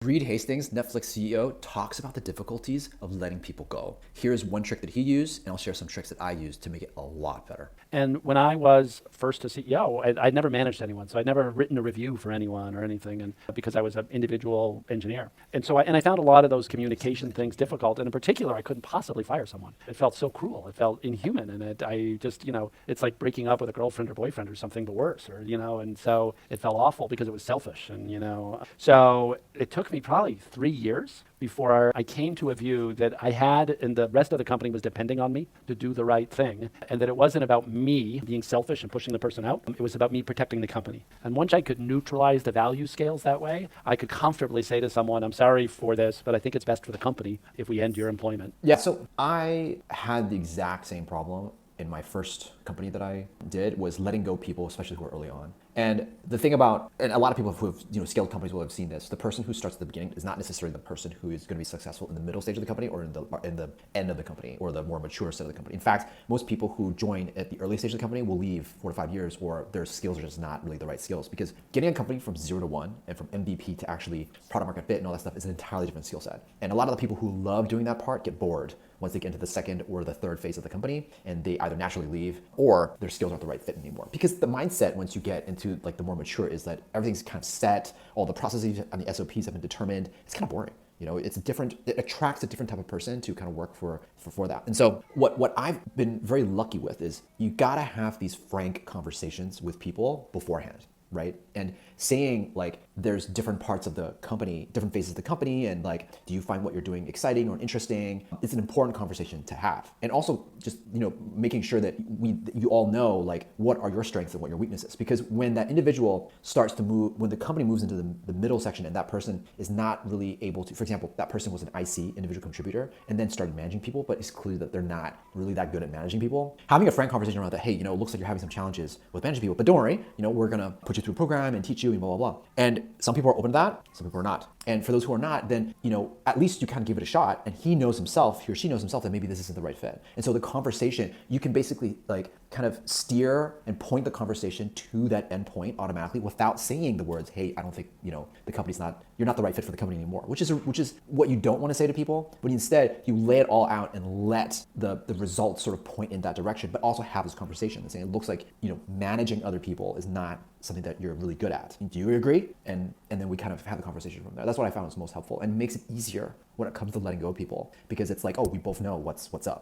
Reed Hastings, Netflix CEO, talks about the difficulties of letting people go. Here's one trick that he used, and I'll share some tricks that I use to make it a lot better. And when I was first a CEO, I'd never managed anyone, so I'd never written a review for anyone or anything, and because I was an individual engineer, and so I found a lot of those communication things difficult, and in particular, I couldn't possibly fire someone. It felt so cruel, it felt inhuman, and I just, it's like breaking up with a girlfriend or boyfriend or something, but worse, and so it felt awful because it was selfish, and so it took me probably 3 years before I came to a view that I had, and the rest of the company was depending on me to do the right thing, and that it wasn't about me being selfish and pushing the person out. It was about me protecting the company. And once I could neutralize the value scales that way, I could comfortably say to someone, I'm sorry for this, but I think it's best for the company if we end your employment. Yeah, so I had the exact same problem in my first company that I did, was letting go people, especially who are early on. And the thing about, and a lot of people who have scaled companies will have seen this, the person who starts at the beginning is not necessarily the person who is going to be successful in the middle stage of the company or in the end of the company or the more mature side of the company. In fact, most people who join at the early stage of the company will leave 4 to 5 years, or their skills are just not really the right skills, because getting a company from 0 to 1 and from MVP to actually product market fit and all that stuff is an entirely different skill set. And a lot of the people who love doing that part get bored once they get into the second or the third phase of the company, and they either naturally leave or their skills aren't the right fit anymore. Because the mindset once you get into like the more mature is that everything's kind of set, all the processes and the SOPs have been determined. It's kind of boring. It attracts a different type of person to kind of work for that. And so what I've been very lucky with is you gotta have these frank conversations with people beforehand, right? And saying like, there's different parts of the company, different phases of the company, and like, do you find what you're doing exciting or interesting? It's an important conversation to have. And also just, making sure that you all know like, what are your strengths and what your weaknesses? Because when that individual starts to move, when the company moves into the middle section and that person is not really able to, for example, that person was an IC, individual contributor, and then started managing people, but it's clear that they're not really that good at managing people. Having a frank conversation around that, hey, it looks like you're having some challenges with managing people, but don't worry, we're gonna put you through a program and teach you and blah, blah, blah. And some people are open to that, some people are not. And for those who are not, then, at least you kind of give it a shot, and he or she knows himself that maybe this isn't the right fit. And so the conversation, you can basically like kind of steer and point the conversation to that endpoint automatically without saying the words, hey, I don't think, the company's you're not the right fit for the company anymore, which is what you don't want to say to people, but instead you lay it all out and let the results sort of point in that direction, but also have this conversation and saying, it looks like, managing other people is not something that you're really good at. Do you agree? And then we kind of have the conversation from there. That's what I found was most helpful, and makes it easier when it comes to letting go of people, because it's like, oh, we both know what's up.